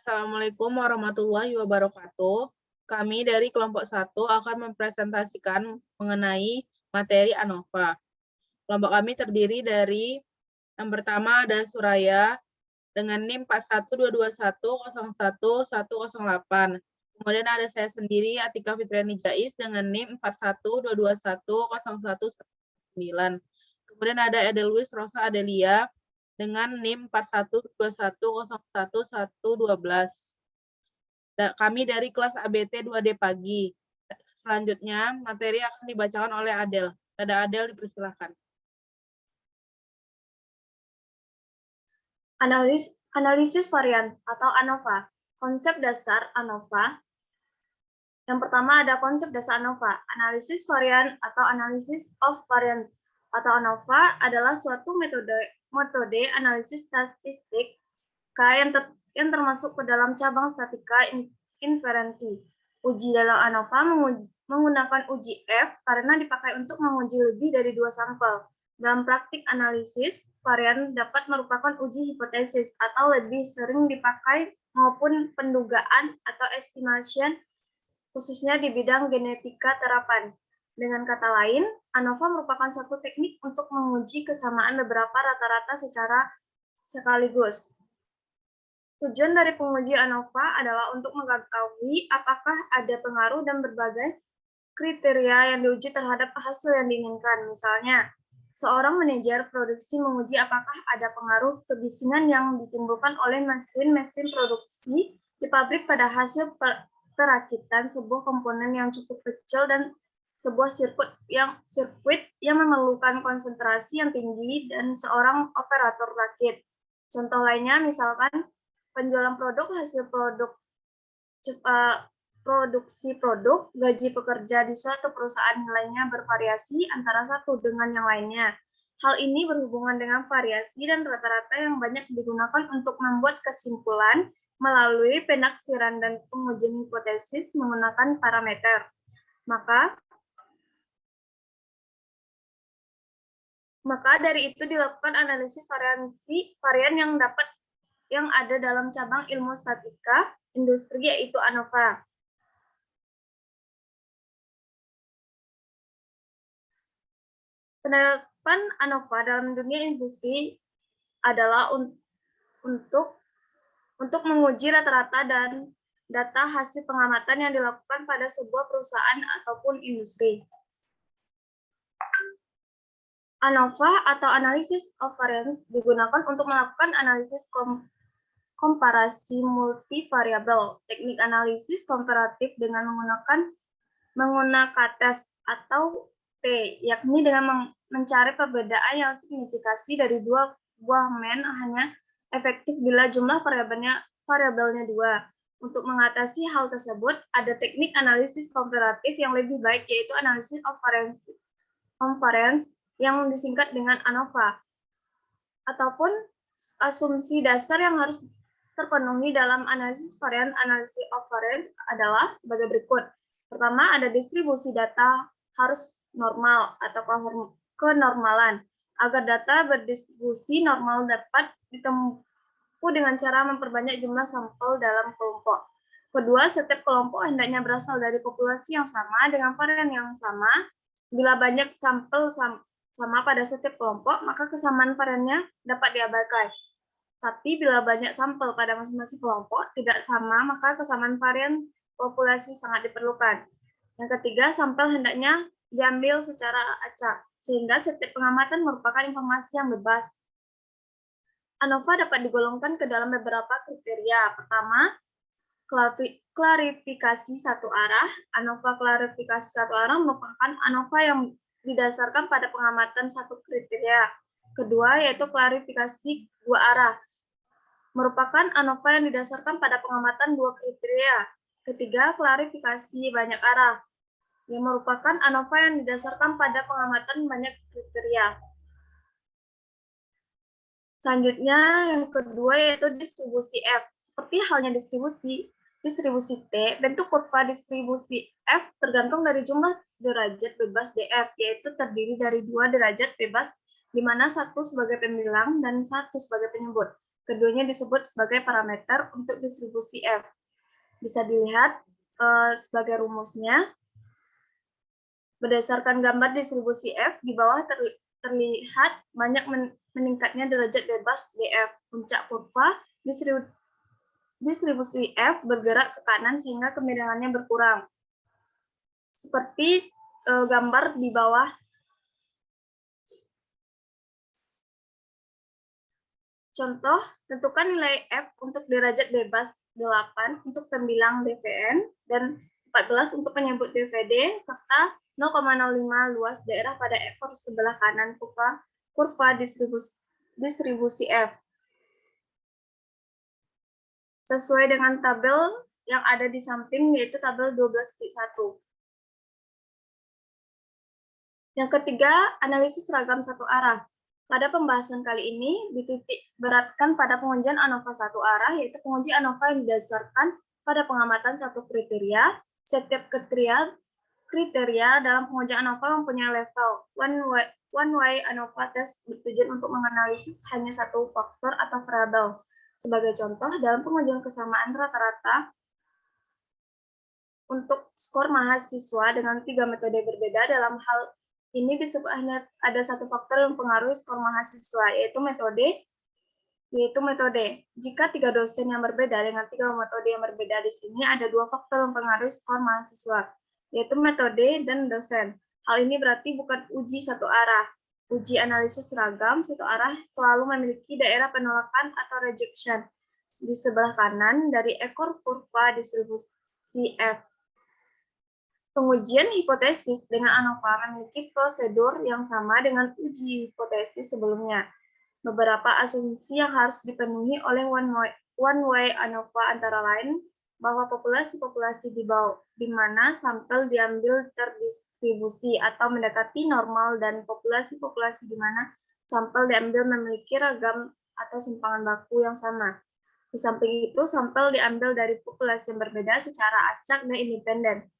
Assalamualaikum warahmatullahi wabarakatuh. Kami dari kelompok 1 akan mempresentasikan mengenai materi ANOVA. Kelompok kami terdiri dari yang pertama ada Suraya dengan NIM 4122101108. Kemudian ada saya sendiri Atika Fitriani Jais dengan NIM 4122101119. Kemudian ada Edelwis Rosa Adelia dengan NIM 4121011112. Kami dari kelas ABT 2D pagi. Selanjutnya, materi akan dibacakan oleh Adel. Pada Adel, dipersilakan. Analisis varian atau ANOVA. Konsep dasar ANOVA. Yang pertama ada konsep dasar ANOVA. Analisis varian atau analysis of variant atau ANOVA adalah suatu metode analisis statistik yang termasuk ke dalam cabang statika inferensi. Uji dalam ANOVA menggunakan uji F karena dipakai untuk menguji lebih dari 2 sampel. Dalam praktik analisis, varian dapat merupakan uji hipotesis atau lebih sering dipakai maupun pendugaan atau estimation, khususnya di bidang genetika terapan. Dengan kata lain, ANOVA merupakan suatu teknik untuk menguji kesamaan beberapa rata-rata secara sekaligus. Tujuan dari penguji ANOVA adalah untuk mengetahui apakah ada pengaruh dan berbagai kriteria yang diuji terhadap hasil yang diinginkan. Misalnya, seorang manajer produksi menguji apakah ada pengaruh kebisingan yang ditimbulkan oleh mesin-mesin produksi di pabrik pada hasil perakitan sebuah komponen yang cukup kecil dan sebuah sirkuit yang memerlukan konsentrasi yang tinggi dan seorang operator rakit. Contoh lainnya misalkan penjualan produk, hasil produksi produk, gaji pekerja di suatu perusahaan nilainya bervariasi antara satu dengan yang lainnya. Hal ini berhubungan dengan variasi dan rata-rata yang banyak digunakan untuk membuat kesimpulan melalui penaksiran dan pengujian hipotesis menggunakan parameter. Maka dari itu dilakukan analisis varian yang ada dalam cabang ilmu statika industri, yaitu ANOVA. Penerapan ANOVA dalam dunia industri adalah untuk menguji rata-rata dan data hasil pengamatan yang dilakukan pada sebuah perusahaan ataupun industri. ANOVA atau Analysis of Variance digunakan untuk melakukan analisis komparasi multivariabel. Teknik analisis komparatif dengan menggunakan tes atau T, yakni dengan mencari perbedaan yang signifikasi dari dua buah main hanya efektif bila jumlah variabelnya 2. Untuk mengatasi hal tersebut, ada teknik analisis komparatif yang lebih baik, yaitu Analysis of Variance yang disingkat dengan ANOVA, ataupun asumsi dasar yang harus terpenuhi dalam analisis varian. Analysis of variance adalah sebagai berikut. Pertama, ada distribusi data harus normal atau kenormalan. Agar data berdistribusi normal dapat ditempuh dengan cara memperbanyak jumlah sampel dalam kelompok. Kedua, setiap kelompok hendaknya berasal dari populasi yang sama dengan varian yang sama. Bila banyak sampel sama pada setiap kelompok, maka kesamaan variannya dapat diabaikan. Tapi bila banyak sampel pada masing-masing kelompok tidak sama, maka kesamaan varian populasi sangat diperlukan. Yang ketiga, sampel hendaknya diambil secara acak, sehingga setiap pengamatan merupakan informasi yang bebas. ANOVA dapat digolongkan ke dalam beberapa kriteria. Pertama, klarifikasi satu arah. ANOVA klarifikasi satu arah merupakan ANOVA yang didasarkan pada pengamatan satu kriteria. Kedua, yaitu klarifikasi dua arah, merupakan ANOVA yang didasarkan pada pengamatan dua kriteria. Ketiga, klarifikasi banyak arah, yang merupakan ANOVA yang didasarkan pada pengamatan banyak kriteria. Selanjutnya, yang kedua yaitu distribusi F. Seperti halnya distribusi T, bentuk kurva distribusi F tergantung dari jumlah derajat bebas DF, yaitu terdiri dari 2 derajat bebas, di mana 1 sebagai pembilang dan 1 sebagai penyebut. Keduanya disebut sebagai parameter untuk distribusi F. Bisa dilihat sebagai rumusnya. Berdasarkan gambar distribusi F, di bawah terlihat banyak meningkatnya derajat bebas DF. Puncak kurva distribusi F bergerak ke kanan sehingga kemiringannya berkurang. Seperti gambar di bawah. Contoh, tentukan nilai F untuk derajat bebas 8 untuk pembilang DVN dan 14 untuk penyebut DVD, serta 0,05 luas daerah pada ekor sebelah kanan kurva distribusi F. Sesuai dengan tabel yang ada di samping, yaitu tabel 12.1. Yang ketiga, analisis seragam satu arah. Pada pembahasan kali ini, dititik beratkan pada pengujian ANOVA satu arah, yaitu penguji ANOVA yang didasarkan pada pengamatan satu kriteria. Setiap kriteria dalam pengujian ANOVA mempunyai level. One way ANOVA test bertujuan untuk menganalisis hanya satu faktor atau variabel. Sebagai contoh, dalam pengujian kesamaan rata-rata untuk skor mahasiswa dengan 3 metode berbeda, dalam hal ini disebut hanya ada satu faktor yang mempengaruhi skor mahasiswa, yaitu metode. Jika 3 dosen yang berbeda dengan 3 metode yang berbeda, di sini ada 2 faktor yang mempengaruhi skor mahasiswa, yaitu metode dan dosen. Hal ini berarti bukan uji satu arah. Uji analisis seragam satu arah selalu memiliki daerah penolakan atau rejection di sebelah kanan dari ekor kurva distribusi F. Pengujian hipotesis dengan ANOVA memiliki prosedur yang sama dengan uji hipotesis sebelumnya. Beberapa asumsi yang harus dipenuhi oleh one way ANOVA antara lain bahwa populasi-populasi di mana sampel diambil terdistribusi atau mendekati normal, dan populasi-populasi di mana sampel diambil memiliki ragam atau simpangan baku yang sama. Di samping itu, sampel diambil dari populasi yang berbeda secara acak dan independen.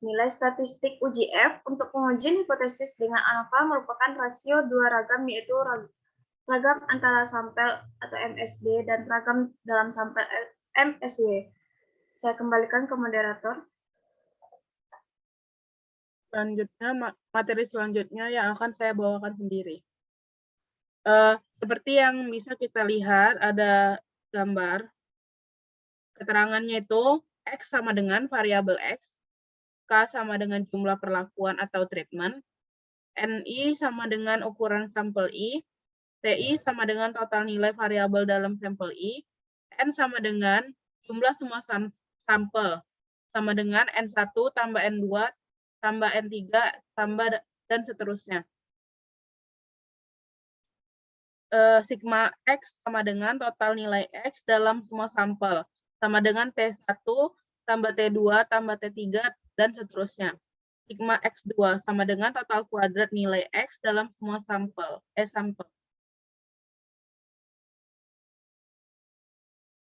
Nilai statistik uji F untuk pengujian hipotesis dengan ANOVA merupakan rasio dua ragam, yaitu ragam antara sampel atau MSD dan ragam dalam sampel MSW. Saya kembalikan ke moderator. Selanjutnya, materi selanjutnya yang akan saya bawakan sendiri. Seperti yang bisa kita lihat, ada gambar. Keterangannya itu X sama dengan variabel X, K sama dengan jumlah perlakuan atau treatment, NI sama dengan ukuran sampel I, TI sama dengan total nilai variabel dalam sampel I, N sama dengan jumlah semua sampel, sama dengan N1 tambah N2 tambah N3 tambah dan seterusnya. Sigma X sama dengan total nilai X dalam semua sampel, sama dengan T1 tambah T2 tambah T3 dan seterusnya. Sigma X2 sama dengan total kuadrat nilai X dalam semua sampel.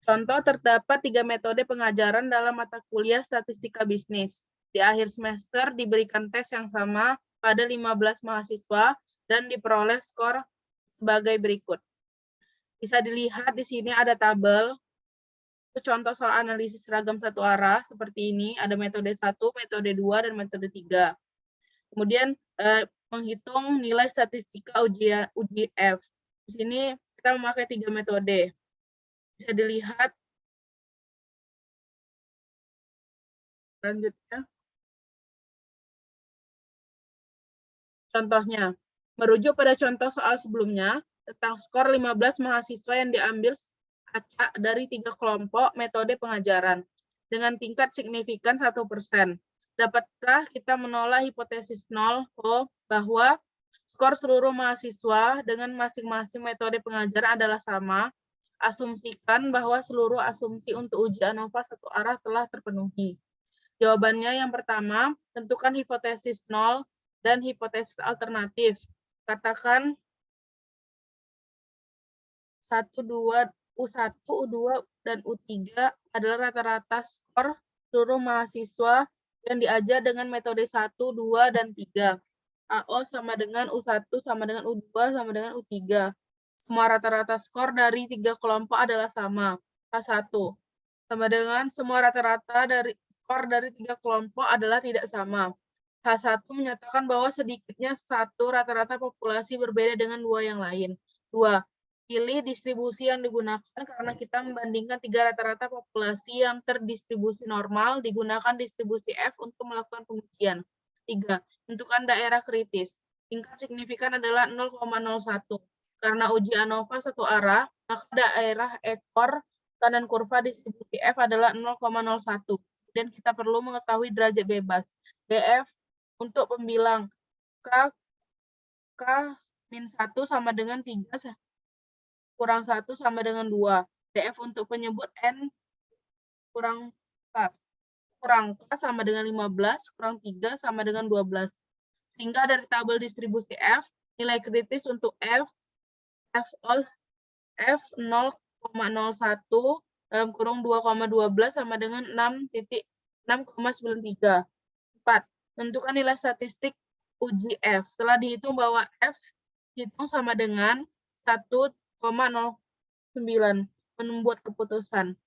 Contoh, terdapat 3 metode pengajaran dalam mata kuliah statistika bisnis. Di akhir semester diberikan tes yang sama pada 15 mahasiswa dan diperoleh skor sebagai berikut. Bisa dilihat di sini ada tabel. Contoh soal analisis seragam satu arah seperti ini, ada metode 1, metode 2, dan metode 3. Kemudian menghitung nilai statistika uji F. Di sini kita memakai 3 metode. Bisa dilihat selanjutnya. Contohnya, merujuk pada contoh soal sebelumnya tentang skor 15 mahasiswa yang diambil acak dari 3 kelompok metode pengajaran dengan tingkat signifikan 1%. Dapatkah kita menolak hipotesis 0 bahwa skor seluruh mahasiswa dengan masing-masing metode pengajaran adalah sama? Asumsikan bahwa seluruh asumsi untuk uji ANOVA satu arah telah terpenuhi. Jawabannya yang pertama, tentukan hipotesis 0 dan hipotesis alternatif. Katakan U1, U2, dan U3 adalah rata-rata skor seluruh mahasiswa yang diajar dengan metode 1, 2, dan 3. AO sama dengan U1 sama dengan U2 sama dengan U3. semua rata-rata skor dari 3 kelompok adalah sama. H1 sama dengan semua rata-rata dari skor dari 3 kelompok adalah tidak sama. H1 menyatakan bahwa sedikitnya satu rata-rata populasi berbeda dengan dua yang lain. 2. Pilih distribusi yang digunakan karena kita membandingkan 3 rata-rata populasi yang terdistribusi normal, digunakan distribusi F untuk melakukan pengujian. 3. Tentukan daerah kritis. Tingkat signifikan adalah 0,01. Karena uji ANOVA satu arah, maka daerah ekor kanan kurva distribusi F adalah 0,01. Kemudian kita perlu mengetahui derajat bebas. DF untuk pembilang K-1 sama dengan 3 kurang 1 sama dengan 2. DF untuk penyebut N kurang 1 kurang K sama dengan 15, kurang 3 sama dengan 12. Sehingga dari tabel distribusi F, nilai kritis untuk F 0,01 dalam kurung 2,12 sama dengan 6,93. 4. Tentukan nilai statistik uji F. Setelah dihitung bahwa F hitung sama dengan 1,09. Membuat keputusan.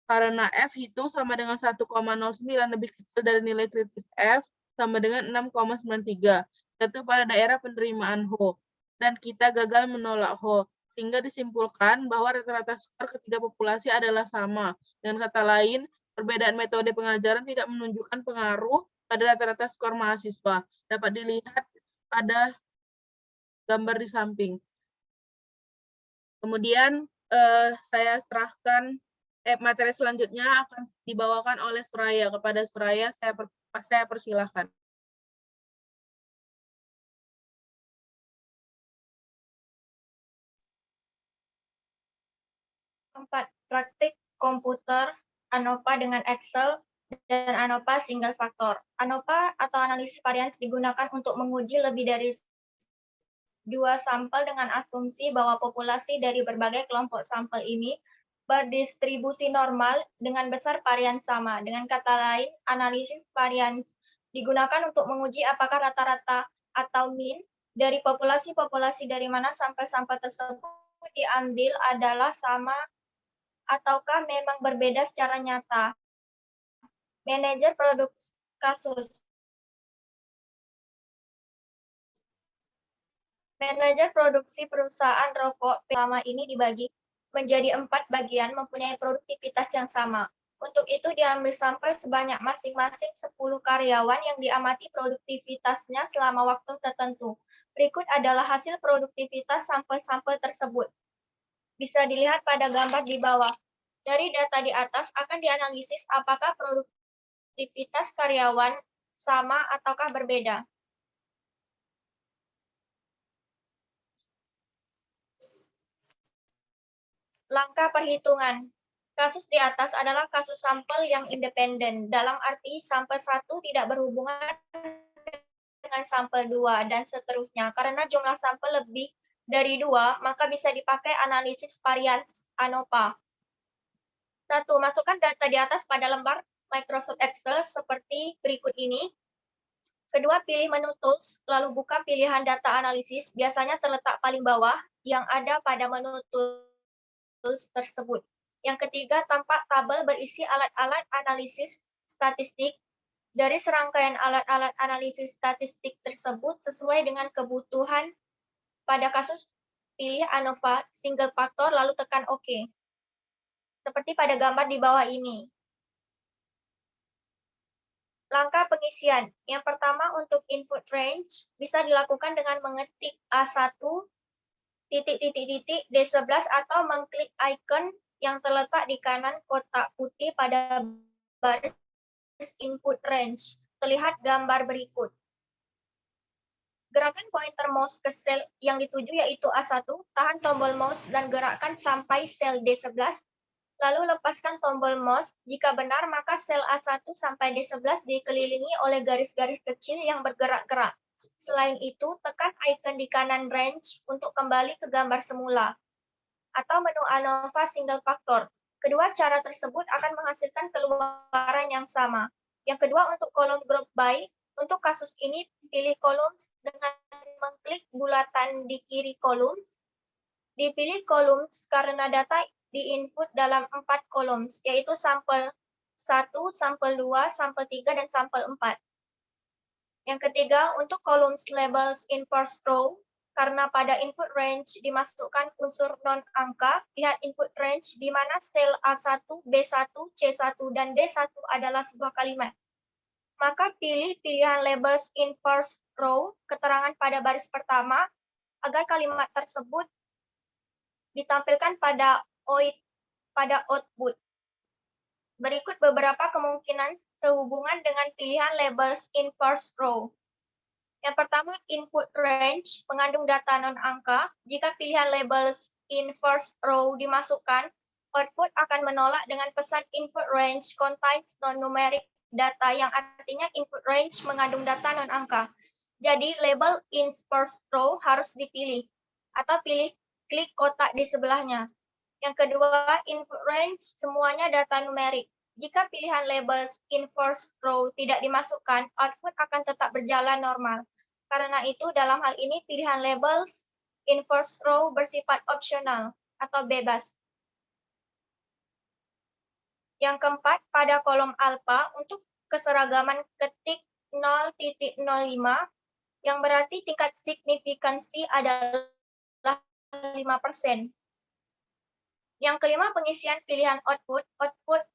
Karena F hitung sama dengan 1,09 lebih kecil dari nilai kritis F sama dengan 6,93. Yaitu pada daerah penerimaan Ho. Dan kita gagal menolak Ho. Sehingga disimpulkan bahwa rata-rata skor ketiga populasi adalah sama. Dengan kata lain, perbedaan metode pengajaran tidak menunjukkan pengaruh pada rata-rata skor mahasiswa. Dapat dilihat pada gambar di samping. Kemudian saya serahkan materi selanjutnya akan dibawakan oleh Suraya. Kepada Suraya saya persilahkan. 4. Praktik komputer, ANOVA dengan Excel, dan ANOVA single faktor. ANOVA atau analisis varians digunakan untuk menguji lebih dari 2 sampel dengan asumsi bahwa populasi dari berbagai kelompok sampel ini berdistribusi normal dengan besar varian sama. Dengan kata lain, analisis varians digunakan untuk menguji apakah rata-rata atau mean dari populasi-populasi dari mana sampai sampel tersebut diambil adalah sama ataukah memang berbeda secara nyata. Manajer produk kasus. Manajer produksi perusahaan rokok pertama ini dibagi menjadi 4 bagian mempunyai produktivitas yang sama. Untuk itu diambil sampel sebanyak masing-masing 10 karyawan yang diamati produktivitasnya selama waktu tertentu. Berikut adalah hasil produktivitas sampel-sampel tersebut. Bisa dilihat pada gambar di bawah. Dari data di atas akan dianalisis apakah produktivitas karyawan sama ataukah berbeda. Langkah perhitungan. Kasus di atas adalah kasus sampel yang independen, dalam arti sampel 1 tidak berhubungan dengan sampel 2, dan seterusnya. Karena jumlah sampel lebih dari 2, maka bisa dipakai analisis varians ANOVA. 1. Masukkan data di atas pada lembar Microsoft Excel seperti berikut ini. Kedua, pilih menu Tools, lalu buka pilihan data analisis, biasanya terletak paling bawah, yang ada pada menu Tools tersebut. Yang ketiga, tampak tabel berisi alat-alat analisis statistik. Dari serangkaian alat-alat analisis statistik tersebut sesuai dengan kebutuhan. Pada kasus, pilih ANOVA single faktor lalu tekan OK. Seperti pada gambar di bawah ini. Langkah pengisian. Yang pertama untuk input range bisa dilakukan dengan mengetik A1 D11 atau mengklik icon yang terletak di kanan kotak putih pada baris input range. Terlihat gambar berikut. Gerakan pointer mouse ke sel yang dituju yaitu A1, tahan tombol mouse dan gerakkan sampai sel D11, lalu lepaskan tombol mouse. Jika benar, maka sel A1 sampai D11 dikelilingi oleh garis-garis kecil yang bergerak-gerak. Selain itu, tekan icon di kanan range untuk kembali ke gambar semula, atau menu ANOVA single faktor. Kedua cara tersebut akan menghasilkan keluaran yang sama. Yang kedua untuk kolom group by, untuk kasus ini pilih kolom dengan mengklik bulatan di kiri kolom. Dipilih columns karena data di-input dalam 4 columns, yaitu sampel 1, sampel 2, sampel 3, dan sampel 4. Yang ketiga, untuk columns labels in first row, karena pada input range dimasukkan unsur non-angka, lihat input range di mana sel A1, B1, C1, dan D1 adalah sebuah kalimat. Maka pilih pilihan labels in first row, keterangan pada baris pertama, agar kalimat tersebut ditampilkan pada output. Berikut beberapa kemungkinan sehubungan dengan pilihan labels in first row. Yang pertama, input range mengandung data non-angka. Jika pilihan labels in first row dimasukkan, output akan menolak dengan pesan input range contains non-numeric data, yang artinya input range mengandung data non-angka. Jadi, label in first row harus dipilih, atau klik kotak di sebelahnya. Yang kedua, input range semuanya data numerik. Jika pilihan labels in first row tidak dimasukkan, output akan tetap berjalan normal. Karena itu, dalam hal ini pilihan labels in first row bersifat opsional atau bebas. Yang keempat, pada kolom alfa untuk keseragaman ketik 0.05, yang berarti tingkat signifikansi adalah 5%. Yang kelima, pengisian pilihan output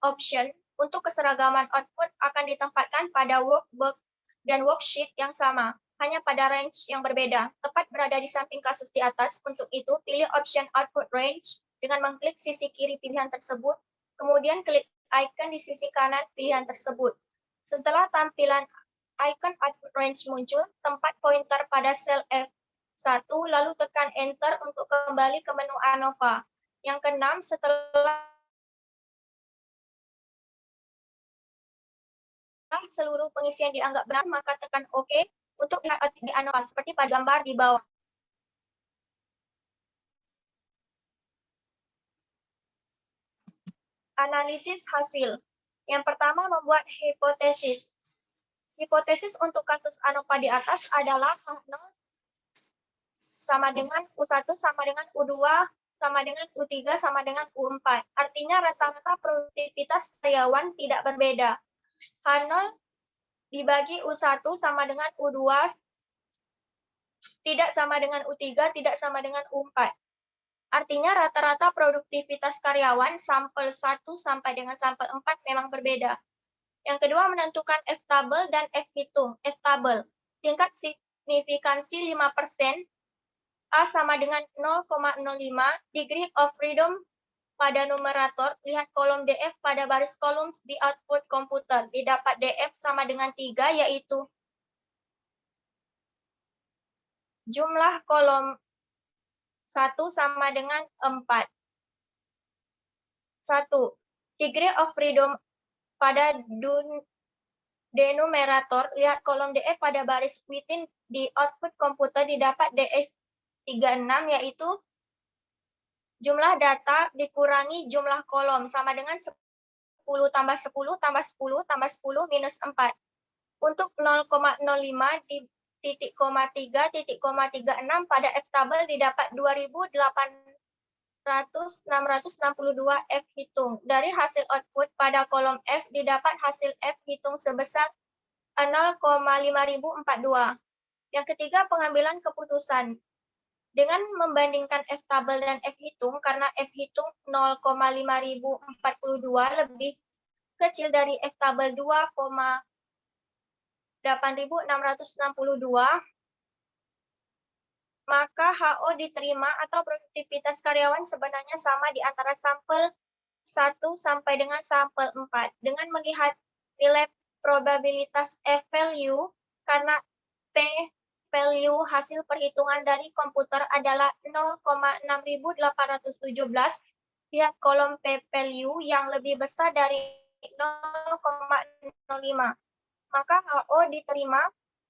option untuk keseragaman output akan ditempatkan pada workbook dan worksheet yang sama, hanya pada range yang berbeda, tepat berada di samping kasus di atas. Untuk itu, pilih option output range dengan mengklik sisi kiri pilihan tersebut, kemudian klik icon di sisi kanan pilihan tersebut. Setelah tampilan icon output range muncul, tempat pointer pada sel F1, lalu tekan enter untuk kembali ke menu ANOVA. Yang keenam, setelah seluruh pengisian dianggap benar, maka tekan OK untuk lihat output di ANOVA seperti pada gambar di bawah. Analisis hasil. Yang pertama, membuat hipotesis. Hipotesis untuk kasus ANOVA di atas adalah H0 sama dengan U1 sama dengan U2 sama dengan U3 sama dengan U4. Artinya rata-rata produktivitas karyawan tidak berbeda. H0 dibagi U1 sama dengan U2 tidak sama dengan U3, tidak sama dengan U4. Artinya rata-rata produktivitas karyawan sampel 1 sampai dengan sampel 4 memang berbeda. Yang kedua, menentukan F-table dan F-hitung. F-table, tingkat signifikansi 5%, A sama dengan 0,05, degree of freedom pada numerator, lihat kolom DF pada baris kolom di output komputer. Didapat DF sama dengan 3, yaitu jumlah kolom 1 sama dengan 4. 1. Degree of freedom pada denumerator, lihat kolom DF pada baris within di output komputer. Didapat DF 36, yaitu jumlah data dikurangi jumlah kolom sama dengan 10 tambah 10 tambah 10 tambah 10 minus 4. Untuk 0,05 di titik koma 3, titik koma 36 pada F-table didapat 2.662 F-hitung. Dari hasil output pada kolom F didapat hasil F-hitung sebesar 0,5042. Yang ketiga, pengambilan keputusan. Dengan membandingkan F-table dan F-hitung, karena F-hitung 0,5042 lebih kecil dari F-table 2,8662, maka HO diterima atau produktivitas karyawan sebenarnya sama di antara sampel 1 sampai dengan sampel 4. Dengan melihat nilai probabilitas F-value, karena P-value hasil perhitungan dari komputer adalah 0,6817, lihat kolom P-value yang lebih besar dari 0,05. Maka HO diterima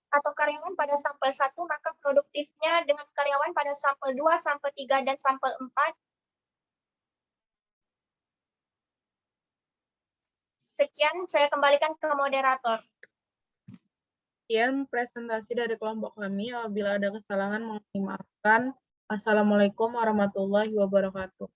atau karyawan pada sampel 1, maka produktifnya dengan karyawan pada sampel 2, sampel 3, dan sampel 4 sekian, saya kembalikan ke moderator. Sekian presentasi dari kelompok kami. Apabila ada kesalahan, mohon dimaafkan. Assalamualaikum warahmatullahi wabarakatuh.